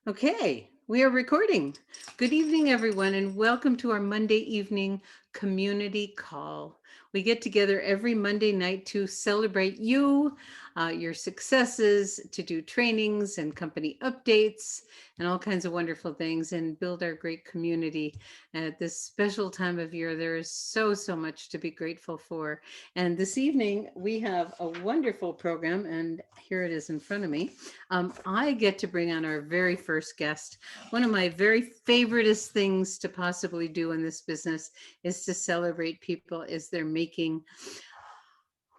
Okay, we are recording. Good evening, everyone, and welcome to our Monday evening community call. We get together every Monday night to celebrate you, your successes, to do trainings and company updates, and all kinds of wonderful things, and build our great community. At this special time of year, there is so much to be grateful for. And this evening, we have a wonderful program, and here it is in front of me. I get to bring on our very first guest. One of my very favoriteest things to possibly do in this business is to celebrate people as they're making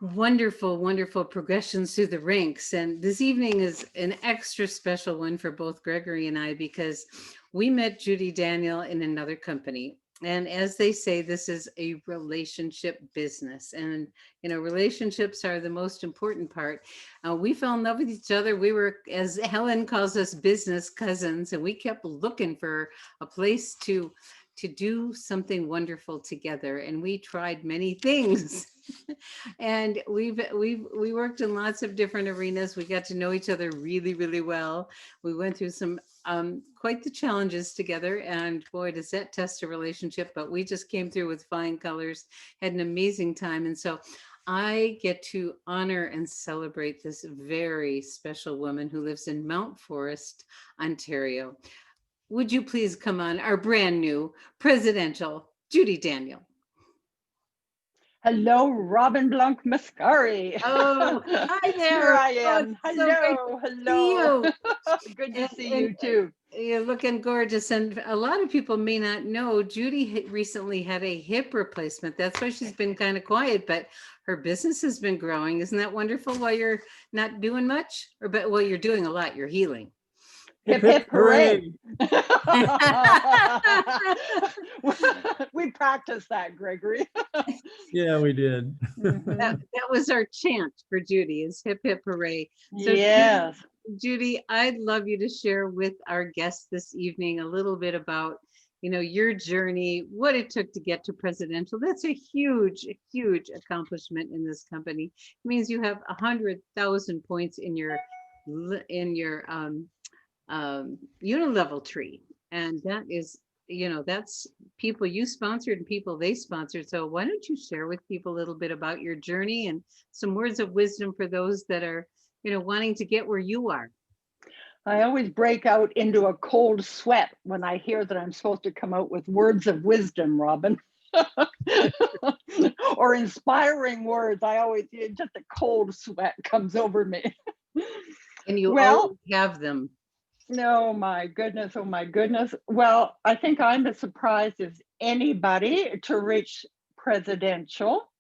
wonderful progressions through the ranks. And this evening is an extra special one for both Gregory and I because we met Judy Daniel in another company. And as they say, this is a relationship business. And, relationships are the most important part. We fell in love with each other. We were, as Helen calls us, business cousins, and we kept looking for a place to do something wonderful together. And we tried many things. And we worked in lots of different arenas. We got to know each other really well. We went through some quite the challenges together, and boy, does that test a relationship. But we just came through with flying colors, had an amazing time. And so I get to honor and celebrate this very special woman who lives in Mount Forest, Ontario. Would you please come on, our brand new presidential Judy Daniel? Hello, Robin Blanc Mascari. Oh, hi Here there. I Oh, am. it's so great Hello, to see hello. you. Good to And, see and you too. you're looking gorgeous. And a lot of people may not know Judy recently had a hip replacement. That's why she's been kind of quiet, but her business has been growing. Isn't that wonderful while you're not doing much? Well, you're doing a lot. You're healing. Hip, hip, hooray. We practiced that, Gregory. Yeah, we did. That was our chant for Judy is hip, hip, hooray. So Yes. Judy, I'd love you to share with our guests this evening a little bit about, your journey, what it took to get to presidential. That's a huge accomplishment in this company. It means you have 100,000 points in your unilevel tree, and that is, that's people you sponsored and people they sponsored. So why don't you share with people a little bit about your journey and some words of wisdom for those that are wanting to get where you are. I always break out into a cold sweat when I hear that I'm supposed to come out with words of wisdom, Robin. Or inspiring words. I always, just a cold sweat comes over me. And you always have them. No, my goodness. Oh, my goodness. Well, I think I'm as surprised as anybody to reach presidential.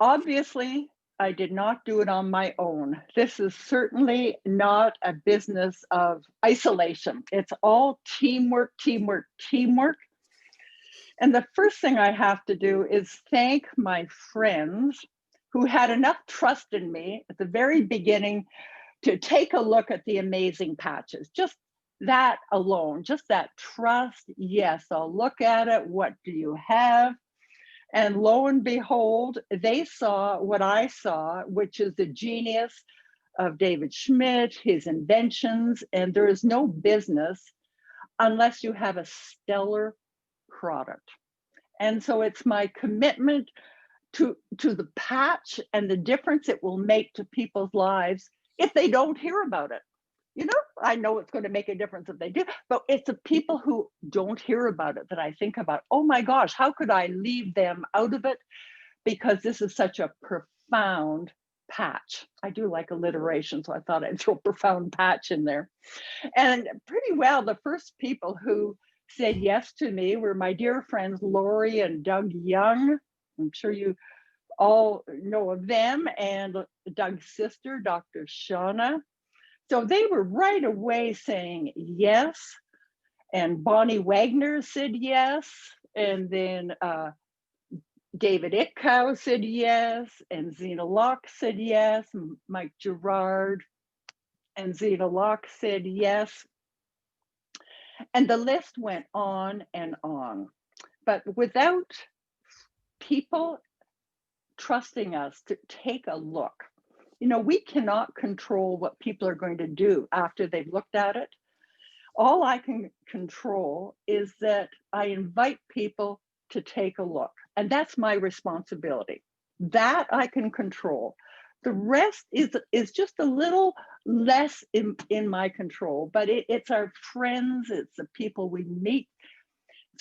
Obviously, I did not do it on my own. This is certainly not a business of isolation. It's all teamwork. And the first thing I have to do is thank my friends who had enough trust in me at the very beginning to take a look at the amazing patches. Just that alone, just that trust. Yes, I'll look at it. What do you have? And lo and behold, they saw what I saw, which is the genius of David Schmidt, his inventions. And there is no business unless you have a stellar product. And so it's my commitment to the patch and the difference it will make to people's lives if they don't hear about it. I know it's going to make a difference if they do, but it's the people who don't hear about it that I think about. Oh my gosh, how could I leave them out of it? Because this is such a profound patch. I do like alliteration, so I thought I'd throw profound patch in there. And pretty well, the first people who said yes to me were my dear friends, Lori and Doug Young. I'm sure you all know of them, and Doug's sister, Dr. Shauna. So they were right away saying yes. And Bonnie Wagner said yes. And then David Itkow said yes. And Zena Locke said yes. Mike Gerard and Zena Locke said yes. And the list went on and on. But without people trusting us to take a look, we cannot control what people are going to do after they've looked at it. All I can control is that I invite people to take a look, and that's my responsibility. That I can control. The rest is just a little less in my control, but it's our friends, it's the people we meet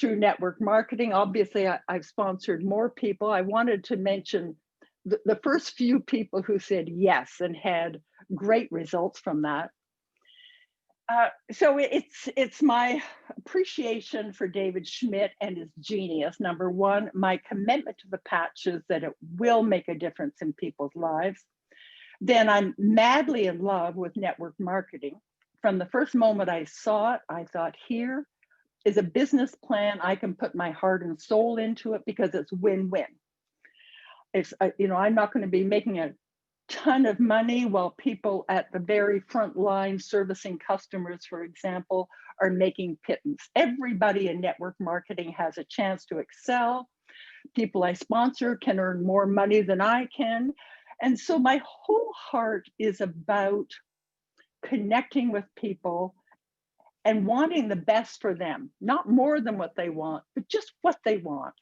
through network marketing. Obviously, I've sponsored more people. I wanted to mention the first few people who said yes and had great results from that. So it's my appreciation for David Schmidt and his genius. Number one, my commitment to the patches that it will make a difference in people's lives. Then I'm madly in love with network marketing. From the first moment I saw it, I thought, here is a business plan. I can put my heart and soul into it because it's win-win. It's, I'm not going to be making a ton of money while people at the very front line servicing customers, for example, are making pittance. Everybody in network marketing has a chance to excel. People I sponsor can earn more money than I can. And so my whole heart is about connecting with people and wanting the best for them, not more than what they want, but just what they want,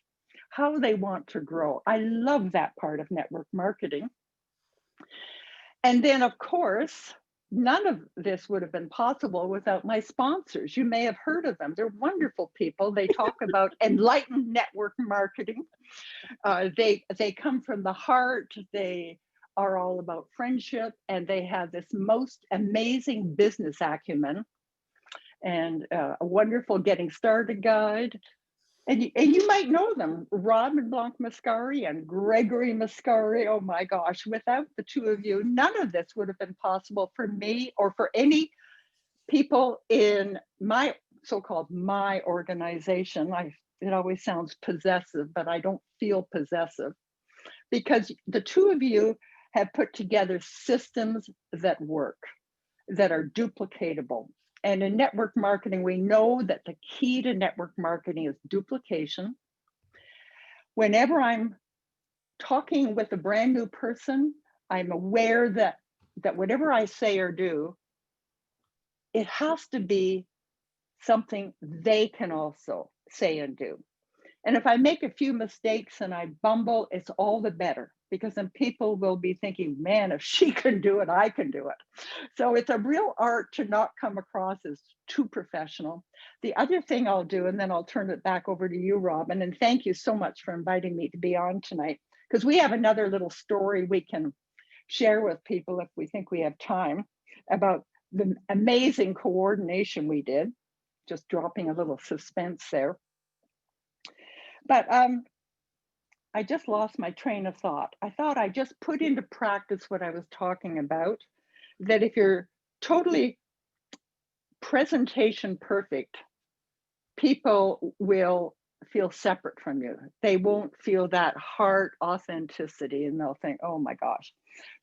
how they want to grow. I love that part of network marketing. And then, of course, none of this would have been possible without my sponsors. You may have heard of them. They're wonderful people. They talk about enlightened network marketing. They come from the heart. They are all about friendship, and they have this most amazing business acumen and a wonderful getting started guide. And you might know them, Robin Blanc Mascari and Gregory Mascari. Oh my gosh, without the two of you, none of this would have been possible for me or for any people in my so-called my organization. It always sounds possessive, but I don't feel possessive because the two of you have put together systems that work, that are duplicatable. And in network marketing, we know that the key to network marketing is duplication. Whenever I'm talking with a brand new person, I'm aware that whatever I say or do, it has to be something they can also say and do. And if I make a few mistakes and I bumble, it's all the better because then people will be thinking, man, if she can do it, I can do it. So it's a real art to not come across as too professional. The other thing I'll do, and then I'll turn it back over to you, Robin, and thank you so much for inviting me to be on tonight, because we have another little story we can share with people if we think we have time about the amazing coordination we did, just dropping a little suspense there. But I just lost my train of thought. I thought I just put into practice what I was talking about, that if you're totally presentation perfect, people will feel separate from you. They won't feel that heart authenticity and they'll think, oh my gosh.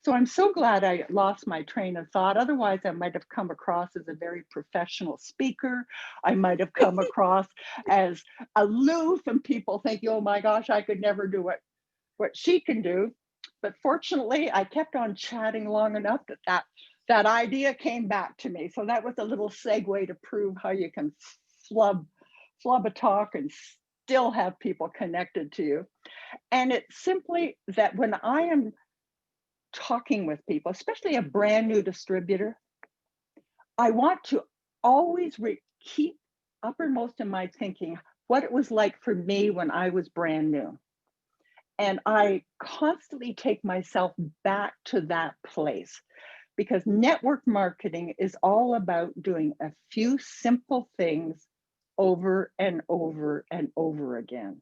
So I'm so glad I lost my train of thought. Otherwise, I might have come across as a very professional speaker. I might have come across as aloof and people think, oh my gosh, I could never do what she can do. But fortunately, I kept on chatting long enough that idea came back to me. So that was a little segue to prove how you can flub a talk and still have people connected to you. And it's simply that when I am talking with people, especially a brand new distributor, I want to always keep uppermost in my thinking what it was like for me when I was brand new. And I constantly take myself back to that place because network marketing is all about doing a few simple things over and over and over again.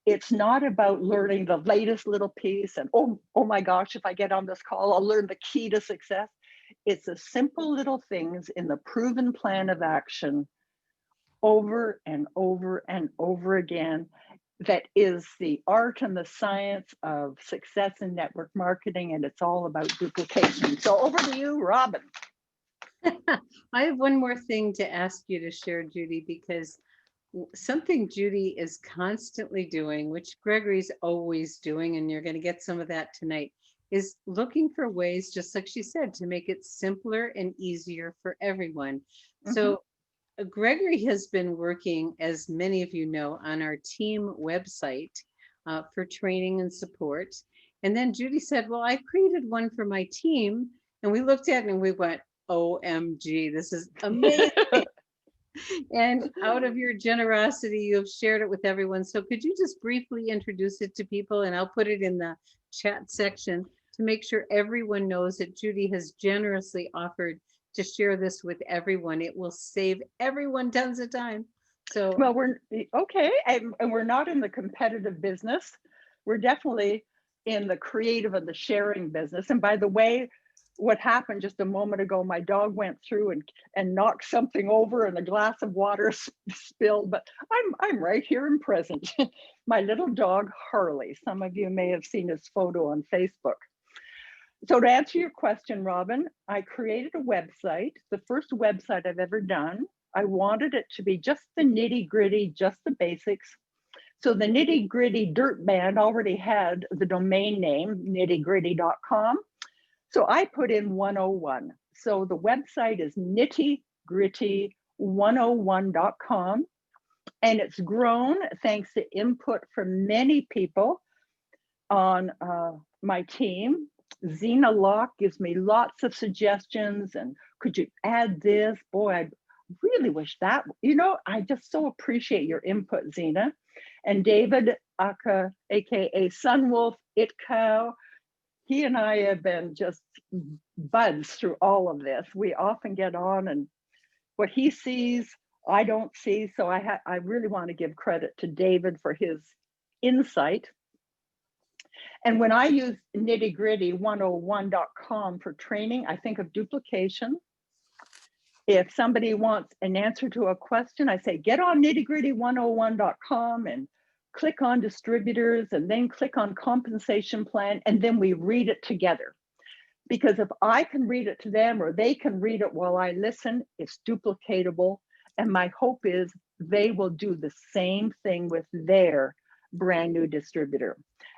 It's not about learning the latest little piece and, oh my gosh, if I get on this call, I'll learn the key to success. It's the simple little things in the proven plan of action over and over and over again that is the art and the science of success in network marketing, and it's all about duplication. So over to you, Robin. I have one more thing to ask you to share, Judy, because something Judy is constantly doing, which Gregory's always doing, and you're going to get some of that tonight, is looking for ways, just like she said, to make it simpler and easier for everyone. So Gregory has been working, as many of you know, on our team website for training and support. And then Judy said, well, I created one for my team. And we looked at it and we went, OMG, this is amazing. And out of your generosity, you have shared it with everyone. So could you just briefly introduce it to people? And I'll put it in the chat section to make sure everyone knows that Judy has generously offered to share this with everyone. It will save everyone tons of time. So Well, we're okay, and we're not in the competitive business. We're definitely in the creative and the sharing business. And by the way, what happened just a moment ago, my dog went through and knocked something over and a glass of water spilled, but I'm right here and present. My little dog, Harley. Some of you may have seen his photo on Facebook. So to answer your question, Robin, I created a website, the first website I've ever done. I wanted it to be just the nitty gritty, just the basics. So the Nitty Gritty Dirt Band already had the domain name nittygritty.com. So I put in 101. So the website is nittygritty101.com. And it's grown thanks to input from many people on my team. Zena Locke gives me lots of suggestions and could you add this? Boy, I really wish that, I just so appreciate your input, Zena. And David, aka Sunwolf, Itcow, he and I have been just buds through all of this. We often get on and what he sees, I don't see. So I really want to give credit to David for his insight. And when I use nittygritty101.com for training, I think of duplication. If somebody wants an answer to a question, I say, get on nittygritty101.com and click on distributors and then click on compensation plan. And then we read it together. Because if I can read it to them or they can read it while I listen, it's duplicatable. And my hope is they will do the same thing with their brand new distributor.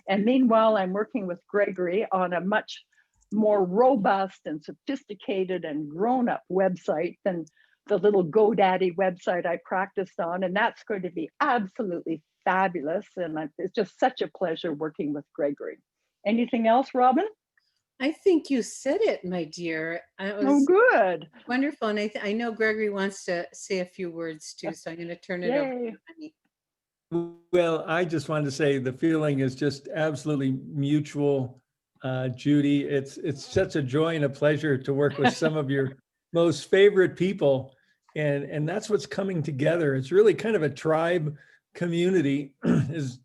And meanwhile, I'm working with Gregory on a much more robust and sophisticated and grown-up website than the little GoDaddy website I practiced on. And that's going to be absolutely fabulous. And it's just such a pleasure working with Gregory. Anything else, Robin? I think you said it, my dear. Oh, good. Wonderful. And I know Gregory wants to say a few words too, so I'm going to turn it over to you, honey. Well, I just wanted to say the feeling is just absolutely mutual, Judy. It's such a joy and a pleasure to work with some of your most favorite people. And that's what's coming together. It's really kind of a tribe community. As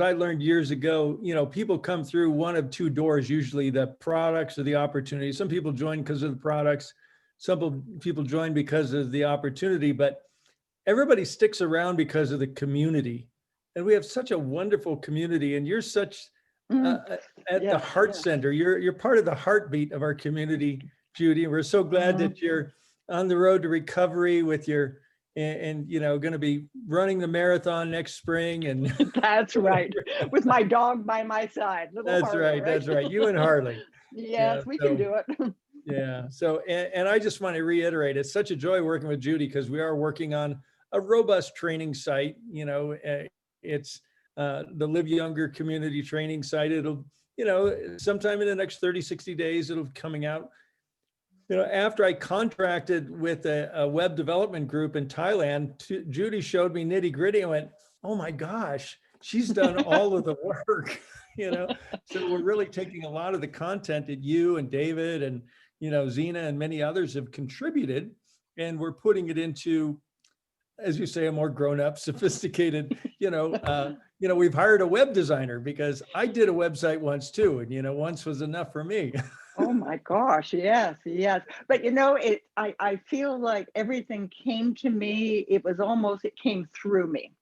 I learned years ago, people come through one of two doors, usually the products or the opportunity. Some people join because of the products. Some people join because of the opportunity, but everybody sticks around because of the community. And we have such a wonderful community, and you're such at the heart center. You're part of the heartbeat of our community, Judy. And we're so glad that you're on the road to recovery with your, and going to be running the marathon next spring. And that's right, with my dog by my side. That's Harley, right. That's right. You and Harley. Yes, we can do it. Yeah. So, and I just want to reiterate, it's such a joy working with Judy because we are working on a robust training site. It's the Live Younger community training site. It'll, sometime in the next 30, 60 days, it'll be coming out. After I contracted with a web development group in Thailand, Judy showed me Nitty Gritty. I went, oh my gosh, she's done all of the work, So we're really taking a lot of the content that you and David and, Zena and many others have contributed, and we're putting it into, as you say, a more grown-up, sophisticated, we've hired a web designer because I did a website once too. And, once was enough for me. Oh my gosh, yes. But I feel like everything came to me. It came through me.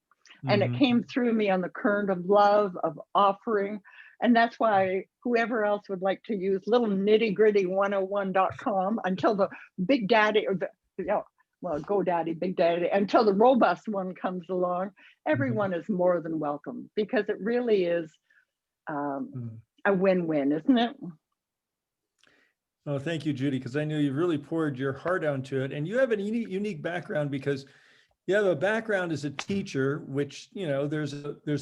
And it came through me on the current of love, of offering. And that's why whoever else would like to use little nittygritty101.com until the Big Daddy or GoDaddy, Big Daddy, until the robust one comes along, everyone is more than welcome, because it really is a win-win, isn't it? Oh, thank you, Judy, because I know you really poured your heart onto it. And you have a unique background because you have a background as a teacher, which, there's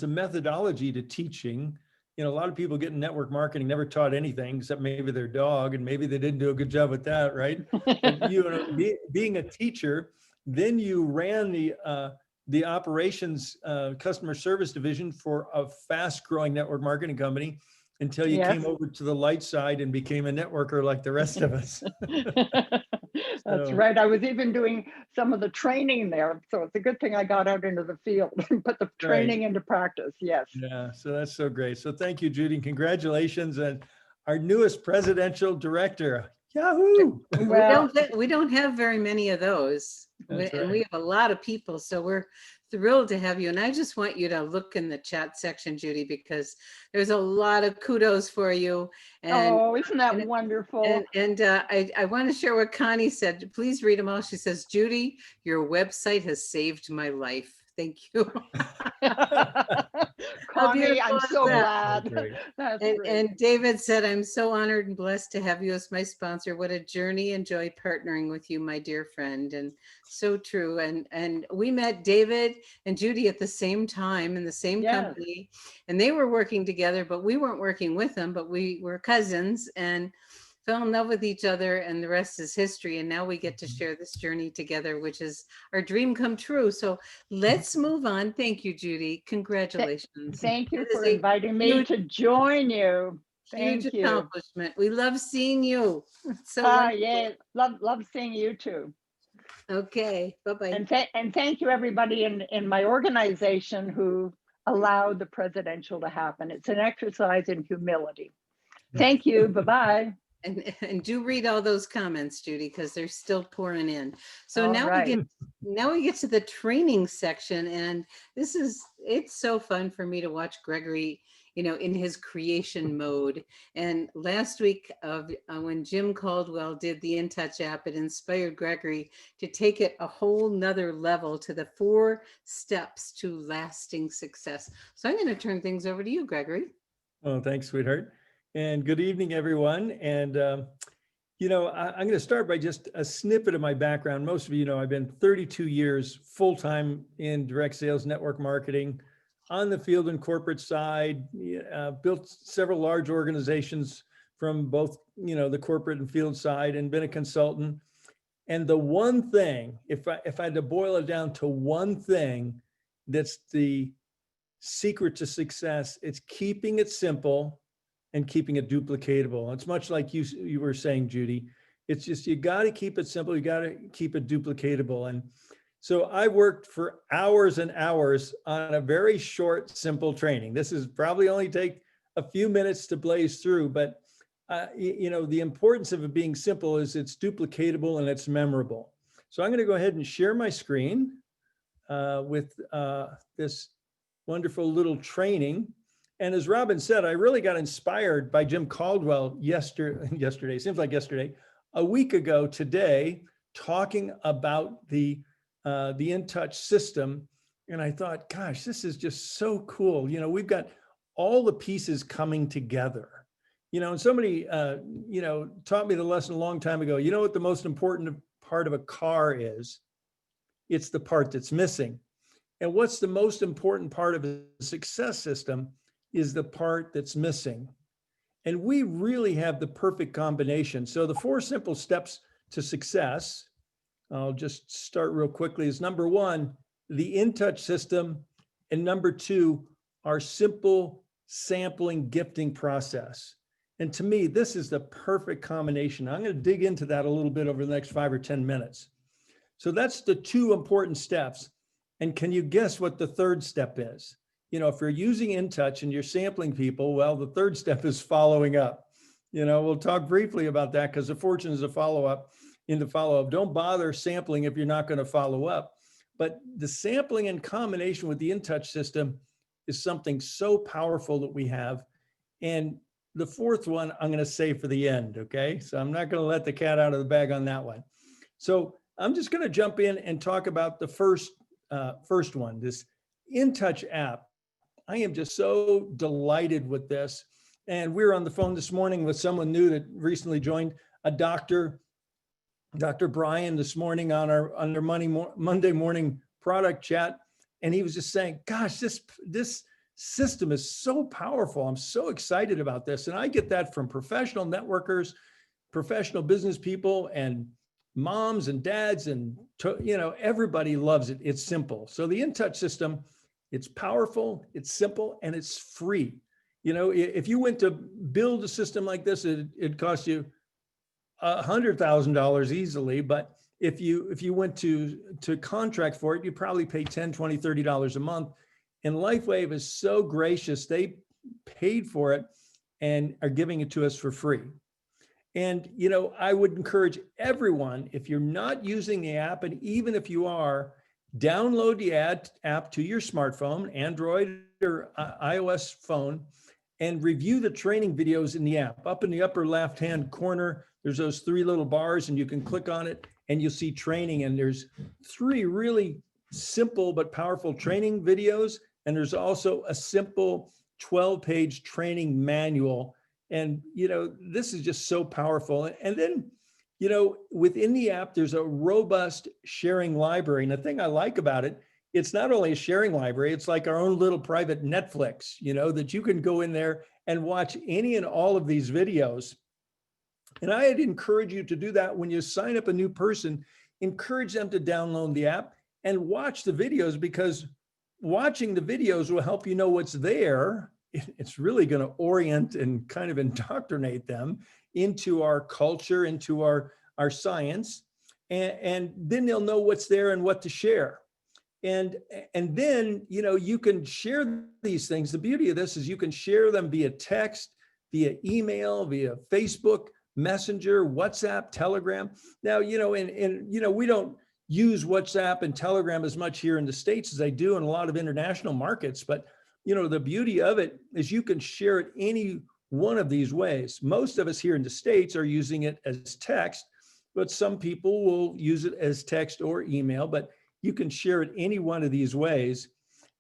a methodology to teaching. A lot of people get in network marketing, never taught anything except maybe their dog, and maybe they didn't do a good job with that, right? But being a teacher, then you ran the operations customer service division for a fast growing network marketing company until you Yes. came over to the light side and became a networker like the rest of us. That's So, right. I was even doing some of the training there. So it's a good thing I got out into the field and put the training into practice. Yes. yeah, so that's so great. So thank you, Judy. Congratulations. And our newest presidential director. Yahoo! Well, We don't have very many of those. That's And we right. have a lot of people, so we're thrilled to have you. And I just want you to look in the chat section, Judy, because there's a lot of kudos for you. And oh, isn't that and- wonderful? I want to share what Connie said. Please read them all. She says, Judy, your website has saved my life. Thank you. Connie, beautiful I'm is so that? glad. Great. That's And, great. and David said, I'm so honored and blessed to have you as my sponsor. What a journey and joy partnering with you, my dear friend. And so true. And we met David and Judy at the same time in the same Yes. company. And they were working together, but we weren't working with them, but we were cousins and fell in love with each other, and the rest is history. And now we get to share this journey together, which is our dream come true. So let's move on. Thank you, Judy. Congratulations. Thank you It is for a inviting me huge, to join you. huge Thank you. accomplishment. We love seeing you. So Ah, wonderful. yeah, love seeing you too. Okay, bye-bye. And thank you everybody in my organization who allowed the presidential to happen. It's an exercise in humility. Thank you. Bye-bye. And do read all those comments, Judy, because they're still pouring in. So All now right. we get to the training section, and it's so fun for me to watch Gregory, in his creation mode. And last week when Jim Caldwell did the InTouch app, it inspired Gregory to take it a whole nother level to the 4 steps to lasting success. So I'm going to turn things over to you, Gregory. Well, thanks, sweetheart. And good evening, everyone. And, I'm going to start by just a snippet of my background. Most of you know I've been 32 years full-time in direct sales network marketing on the field and corporate side, built several large organizations from both, the corporate and field side, and been a consultant. And the one thing, if I had to boil it down to one thing, that's the secret to success, it's keeping it simple and keeping it duplicatable. It's much like you were saying, Judy. It's just, you got to keep it simple. You got to keep it duplicatable. And so I worked for hours and hours on a very short, simple training. This is probably only take a few minutes to blaze through, but the importance of it being simple is it's duplicatable and it's memorable. So I'm going to go ahead and share my screen with this wonderful little training. And as Robin said, I really got inspired by Jim Caldwell yesterday, seems like yesterday, a week ago today, talking about the InTouch system. And I thought, gosh, this is just so cool. We've got all the pieces coming together. And somebody, taught me the lesson a long time ago. You know what the most important part of a car is? It's the part that's missing. And what's the most important part of a success system is the part that's missing. And we really have the perfect combination. So the 4 simple steps to success, I'll just start real quickly, is number 1, the InTouch system. And number 2, our simple sampling gifting process. And to me, this is the perfect combination. I'm going to dig into that a little bit over the next 5 or 10 minutes. So that's the 2 important steps. And can you guess what the 3rd step is? If you're using InTouch and you're sampling people, well, the 3rd step is following up. We'll talk briefly about that because the fortune is a follow-up. Don't bother sampling if you're not going to follow up. But the sampling in combination with the InTouch system is something so powerful that we have. And the 4th one, I'm going to save for the end. Okay. So I'm not going to let the cat out of the bag on that one. So I'm just going to jump in and talk about the first one, this InTouch app. I am just so delighted with this. And we were on the phone this morning with someone new that recently joined a doctor, Dr. Brian, this morning on our Monday morning product chat, and he was just saying, gosh, this system is so powerful. I'm so excited about this. And I get that from professional networkers, professional business people, and moms and dads, and everybody loves it. It's simple. So the InTouch system, it's powerful, it's simple, and it's free. If you went to build a system like this, it'd cost you $100,000 easily. But if you went to contract for it, you probably pay $10, $20, $30 a month. And LifeWave is so gracious. They paid for it and are giving it to us for free. And, I would encourage everyone, if you're not using the app, and even if you are, download the app to your smartphone, Android or iOS phone, and review the training videos in the app. Up in the upper left-hand corner, there's those 3 little bars, and you can click on it and you'll see training. And there's 3 really simple but powerful training videos. And there's also a simple 12-page training manual. And, this is just so powerful. And then, within the app, there's a robust sharing library. And the thing I like about it, it's not only a sharing library, it's like our own little private Netflix, that you can go in there and watch any and all of these videos. And I'd encourage you to do that when you sign up a new person. Encourage them to download the app and watch the videos, because watching the videos will help you know what's there. It's really going to orient and kind of indoctrinate them into our culture, into our science. And then they'll know what's there and what to share. And then, you can share these things. The beauty of this is you can share them via text, via email, via Facebook Messenger, WhatsApp, Telegram. Now, we don't use WhatsApp and Telegram as much here in the States as I do in a lot of international markets. But, the beauty of it is you can share it any one of these ways. Most of us here in the States are using it as text, but some people will use it as text or email, but you can share it any one of these ways.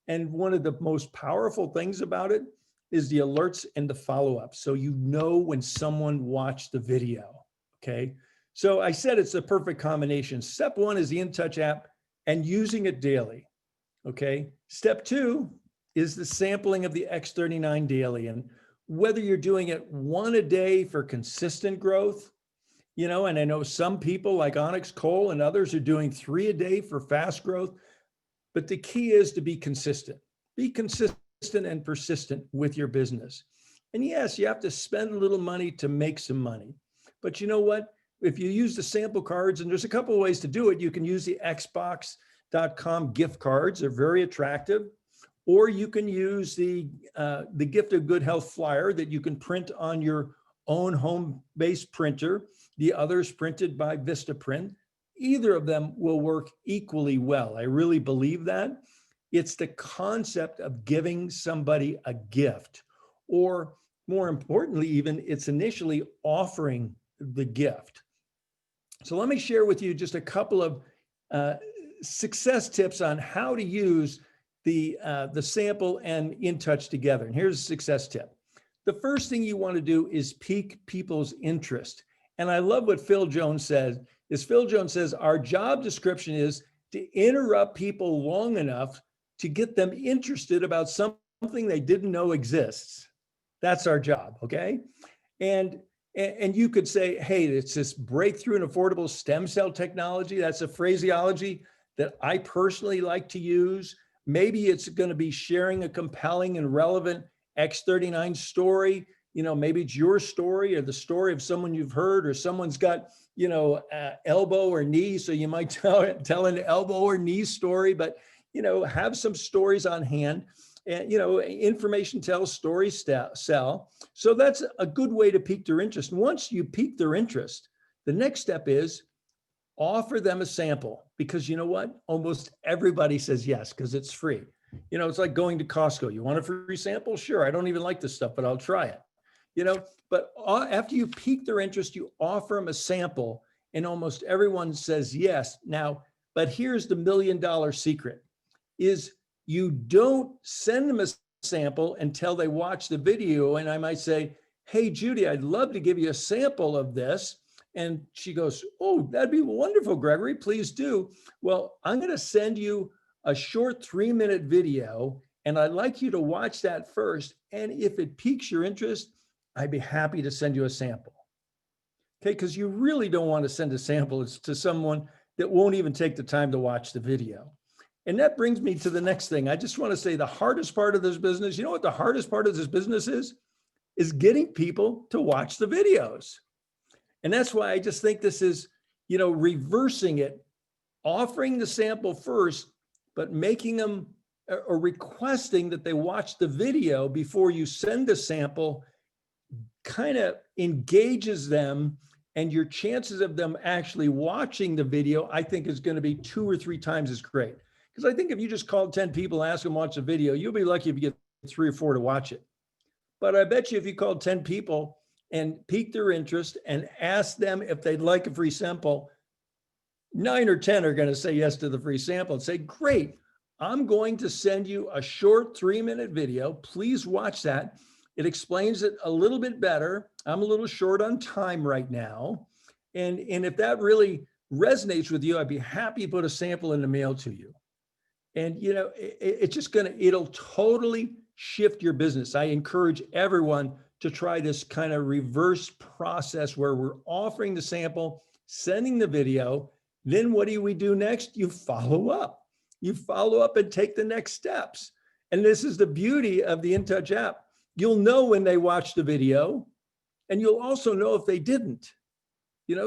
And one of the most powerful things about it is the alerts and the follow-up. So when someone watched the video, okay? So I said it's a perfect combination. Step 1 is the InTouch app and using it daily, okay? Step 2 is the sampling of the X39 daily. And whether you're doing it 1 a day for consistent growth, and I know some people like Onyx Cole and others are doing 3 a day for fast growth, but the key is to be consistent. Be consistent and persistent with your business. And yes, you have to spend a little money to make some money. But you know what? If you use the sample cards, and there's a couple of ways to do it, you can use the Xbox.com gift cards. They're very attractive. Or you can use the Gift of Good Health flyer that you can print on your own home-based printer. The others printed by Vistaprint. Either of them will work equally well. I really believe that. It's the concept of giving somebody a gift, or more importantly, even it's initially offering the gift. So let me share with you just a couple of success tips on how to use the sample and InTouch together. And here's a success tip. The first thing you want to do is pique people's interest. And I love what Phil Jones says, Phil Jones says, our job description is to interrupt people long enough to get them interested about something they didn't know exists. That's our job, okay? And you could say, hey, it's this breakthrough in affordable stem cell technology. That's a phraseology that I personally like to use. Maybe it's going to be sharing a compelling and relevant X39 story. Maybe it's your story or the story of someone you've heard, or someone's got, elbow or knee. So you might tell an elbow or knee story, but, have some stories on hand. And, information tells, stories sell. So that's a good way to pique their interest. And once you pique their interest, the next step is offer them a sample, because you know what? Almost everybody says yes, because it's free. It's like going to Costco. You want a free sample? Sure. I don't even like this stuff, but I'll try it. But after you pique their interest, you offer them a sample, and almost everyone says yes. Now, but here's the $1 million secret is you don't send them a sample until they watch the video. And I might say, hey, Judy, I'd love to give you a sample of this. And she goes, oh, that'd be wonderful, Gregory, please do. Well, I'm going to send you a short 3-minute video, and I'd like you to watch that first. And if it piques your interest, I'd be happy to send you a sample. Okay, because you really don't want to send a sample to someone that won't even take the time to watch the video. And that brings me to the next thing. I just want to say the hardest part of this business, you know what the hardest part of this business is getting people to watch the videos. And that's why I just think this is, reversing it, offering the sample first, but making them or requesting that they watch the video before you send the sample kind of engages them, and your chances of them actually watching the video, I think, is going to be 2 or 3 times as great. Because I think if you just called 10 people and ask them to watch the video, you'll be lucky if you get 3 or 4 to watch it. But I bet you if you called 10 people and piqued their interest and asked them if they'd like a free sample, 9 or 10 are going to say yes to the free sample and say, great, I'm going to send you a short 3-minute video. Please watch that. It explains it a little bit better. I'm a little short on time right now. And if that really resonates with you, I'd be happy to put a sample in the mail to you. And, it's just it'll totally shift your business. I encourage everyone to try this kind of reverse process where we're offering the sample, sending the video. Then what do we do next? You follow up. You follow up and take the next steps. And this is the beauty of the InTouch app. You'll know when they watched the video, and you'll also know if they didn't.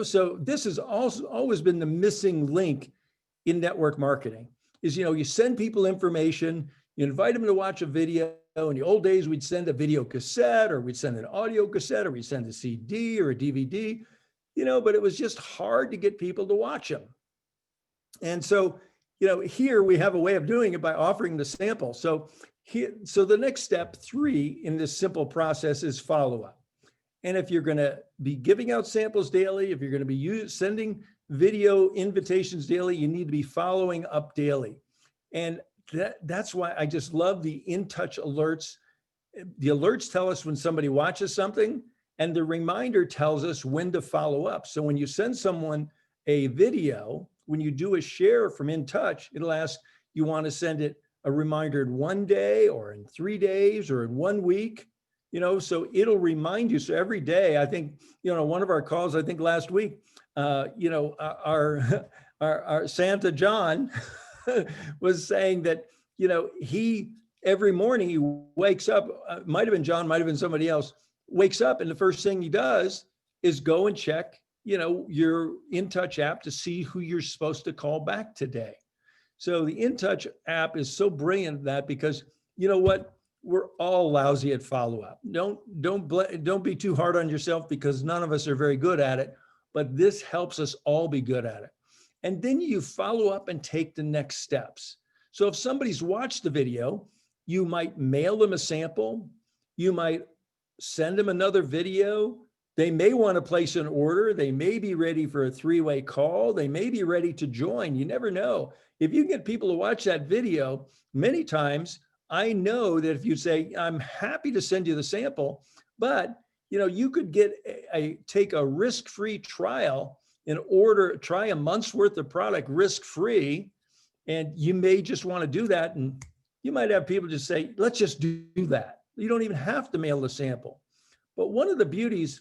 So this has also always been the missing link in network marketing is, you send people information, you invite them to watch a video. In the old days, we'd send a video cassette, or we'd send an audio cassette, or we'd send a CD or a DVD, but it was just hard to get people to watch them. And so, here we have a way of doing it by offering the sample. So the next step 3 in this simple process is follow up. And if you're going to be giving out samples daily, if you're going to be sending video invitations daily, you need to be following up daily. And that's why I just love the InTouch alerts. The alerts tell us when somebody watches something, and the reminder tells us when to follow up. So when you send someone a video, when you do a share from InTouch, it'll ask, you want to send it a reminder in 1 day or in 3 days or in 1 week, so it'll remind you. So every day, I think, one of our calls, I think last week, our Santa John was saying that, he, every morning he wakes up, might've been John, might've been somebody else, wakes up, and the first thing he does is go and check, your InTouch app to see who you're supposed to call back today. So the InTouch app is so brilliant that because you know what, we're all lousy at follow-up. Don't be too hard on yourself, because none of us are very good at it, but this helps us all be good at it. And then you follow up and take the next steps. So if somebody's watched the video, you might mail them a sample. You might send them another video. They may want to place an order. They may be ready for a 3-way call. They may be ready to join. You never know. If you get people to watch that video, many times I know that if you say, I'm happy to send you the sample, but you could take a risk-free trial and try a month's worth of product risk-free. And you may just want to do that. And you might have people just say, let's just do that. You don't even have to mail the sample. But one of the beauties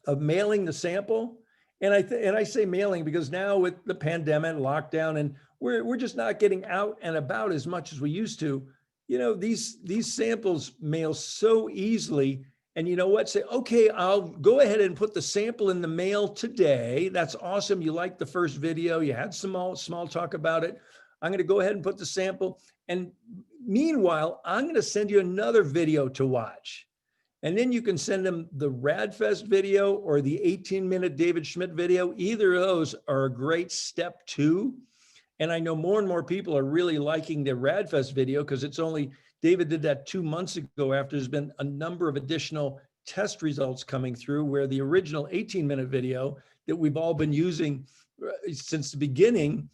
of mailing the sample, and I say mailing because now with the pandemic, lockdown, and we're just not getting out and about as much as we used to. These samples mail so easily. And you know what? Say, okay, I'll go ahead and put the sample in the mail today. That's awesome. You liked the first video. You had some small talk about it. I'm going to go ahead and put the sample. And meanwhile, I'm going to send you another video to watch. And then you can send them the RADFest video or the 18-minute David Schmidt video. Either of those are a great step 2. And I know more and more people are really liking the RADFest video because David did that 2 months ago after there's been a number of additional test results coming through, where the original 18-minute video that we've all been using since the beginning,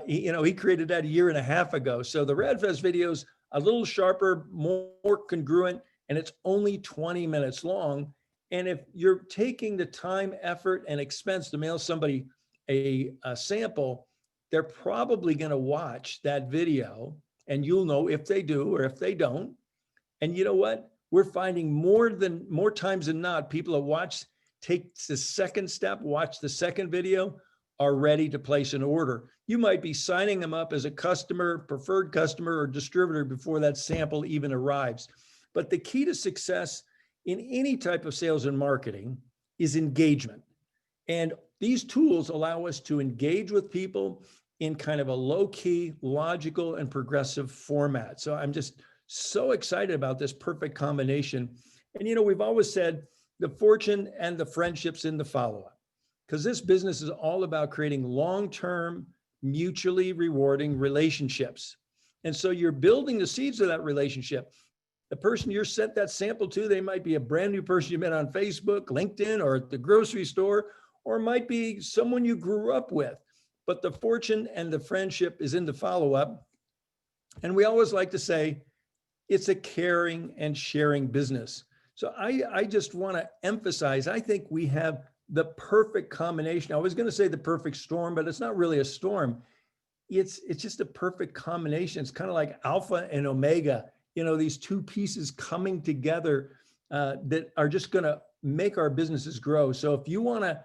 he created that 1.5 years ago. So the RADFest video is a little sharper, more congruent, and it's only 20 minutes long. And if you're taking the time, effort, and expense to mail somebody a sample, they're probably going to watch that video, and you'll know if they do or if they don't. And you know what? We're finding more times than not, people that watch, take the second step, watch the second video, are ready to place an order. You might be signing them up as a customer, preferred customer, or distributor before that sample even arrives. But the key to success in any type of sales and marketing is engagement. And these tools allow us to engage with people in kind of a low-key, logical, and progressive format. So I'm just so excited about this perfect combination. And, you know, we've always said the fortune and the friendships in the follow-up, because this business is all about creating long-term, mutually rewarding relationships. And so you're building the seeds of that relationship. The person you're sent that sample to, they might be a brand new person you met on Facebook, LinkedIn, or at the grocery store, or might be someone you grew up with. But the fortune and the friendship is in the follow-up. And we always like to say, it's a caring and sharing business. So I just want to emphasize, I think we have the perfect combination. I was going to say the perfect storm, but it's not really a storm. It's just a perfect combination. It's kind of like alpha and omega, you know, these two pieces coming together that are just going to make our businesses grow. So if you want to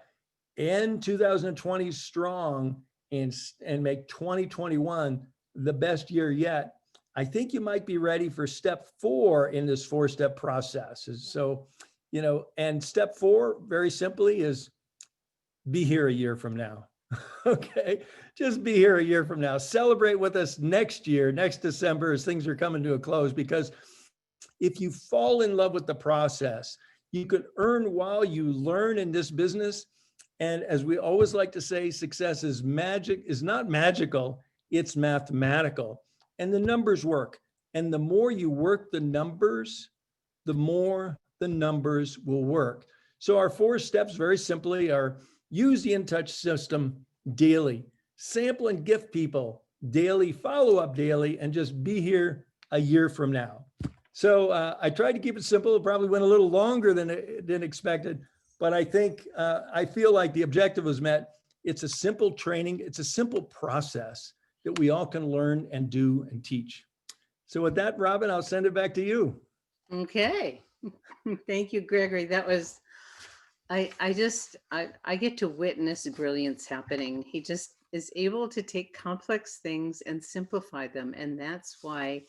end 2020 strong and make 2021 the best year yet, I think you might be ready for step 4 in this 4-step process. So, you know, and step 4, very simply, is be here a year from now. Okay, just be here a year from now. Celebrate with us next year, next December, as things are coming to a close, because if you fall in love with the process, you could earn while you learn in this business. And as we always like to say, success is not magical, it's mathematical. And the numbers work. And the more you work the numbers, the more the numbers will work. So our 4 steps, very simply, are use the InTouch system daily, sample and gift people daily, follow up daily, and just be here a year from now. So I tried to keep it simple. It probably went a little longer than expected, but I think I feel like the objective was met. It's a simple training. It's a simple process that we all can learn and do and teach. So with that, Robin, I'll send it back to you. Okay. Thank you, Gregory. That was, I get to witness brilliance happening. He just is able to take complex things and simplify them. And that's why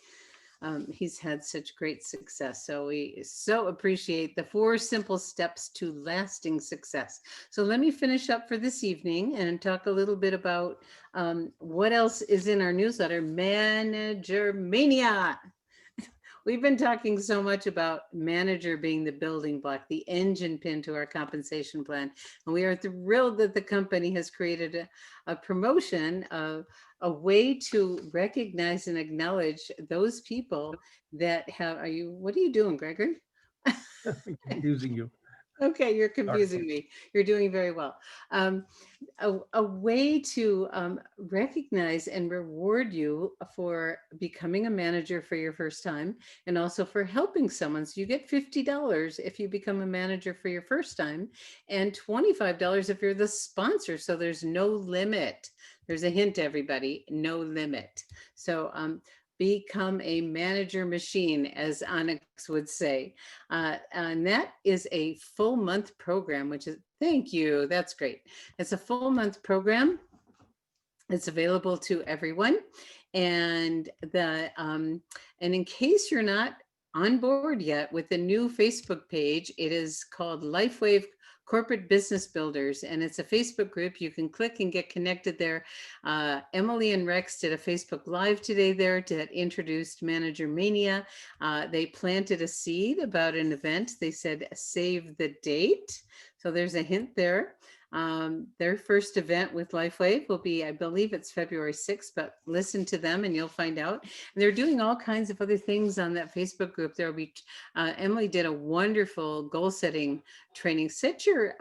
he's had such great success. So we so appreciate the 4 simple steps to lasting success. So let me finish up for this evening and talk a little bit about what else is in our newsletter, Manager Mania. We've been talking so much about manager being the building block, the engine pin to our compensation plan. And we are thrilled that the company has created a promotion, a way to recognize and acknowledge those people that have, what are you doing, Gregory? Using you. Okay, you're confusing me. You're doing very well. A way to recognize and reward you for becoming a manager for your first time, and also for helping someone. So you get $50 if you become a manager for your first time, and $25 if you're the sponsor. So there's no limit. There's a hint, everybody, no limit. So become a manager machine, as Onyx would say. And that is a full month program, which is, thank you, that's great. It's a full month program. It's available to everyone. And and in case you're not on board yet with the new Facebook page, it is called LifeWave Corporate Business Builders, and it's a Facebook group. You can click and get connected there. Emily and Rex did a Facebook Live today there that introduced Manager Mania. They planted a seed about an event. They said, save the date. So there's a hint there. Their first event with LifeWave will be, I believe it's February 6th, but listen to them and you'll find out. And they're doing all kinds of other things on that Facebook group. There will be, Emily did a wonderful goal setting training, set your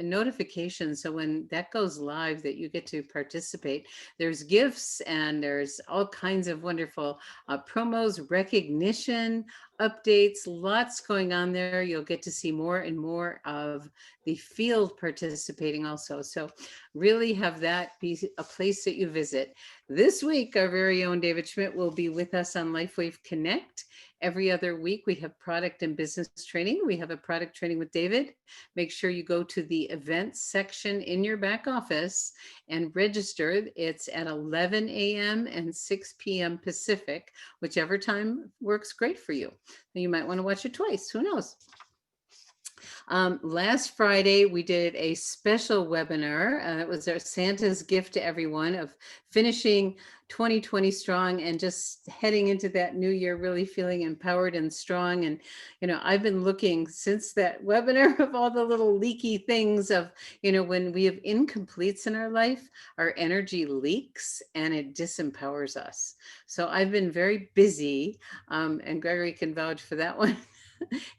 notifications so when that goes live that you get to participate. There's gifts and there's all kinds of wonderful promos, recognition, updates, lots going on there. You'll get to see more and more of the field participating also. So really have that be a place that you visit. This week, our very own David Schmidt will be with us on LifeWave Connect. Every other week, we have product and business training. We have a product training with David. Make sure you go to the events section in your back office and register. It's at 11 a.m. and 6 p.m. Pacific, whichever time works great for you. You might want to watch it twice. Who knows? Last Friday, we did a special webinar. It was our Santa's gift to everyone of finishing 2020 strong and just heading into that new year, really feeling empowered and strong. And, I've been looking since that webinar of all the little leaky things of, when we have incompletes in our life, our energy leaks and it disempowers us. So I've been very busy, and Gregory can vouch for that one.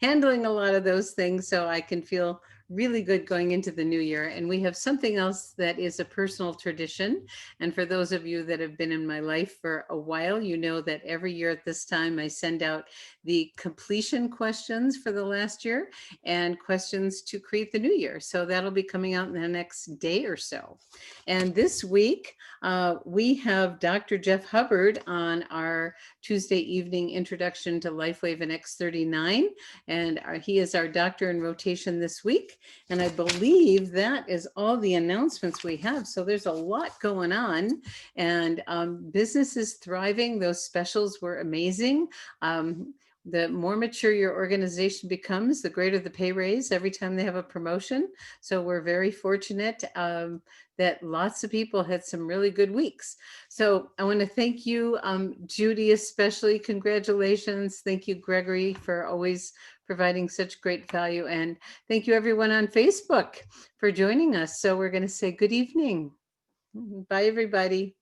Handling a lot of those things so I can feel really good going into the new year. And we have something else that is a personal tradition. And for those of you that have been in my life for a while, you know that every year at this time, I send out the completion questions for the last year and questions to create the new year. So that'll be coming out in the next day or so. And this week, we have Dr. Jeff Hubbard on our Tuesday evening introduction to LifeWave and X39. And he is our doctor in rotation this week. And I believe that is all the announcements we have. So there's a lot going on and business is thriving. Those specials were amazing. The more mature your organization becomes, the greater the pay raise every time they have a promotion. So we're very fortunate that lots of people had some really good weeks. So I want to thank you, Judy, especially. Congratulations. Thank you, Gregory, for always providing such great value. And thank you, everyone on Facebook, for joining us. So we're going to say good evening. Bye, everybody.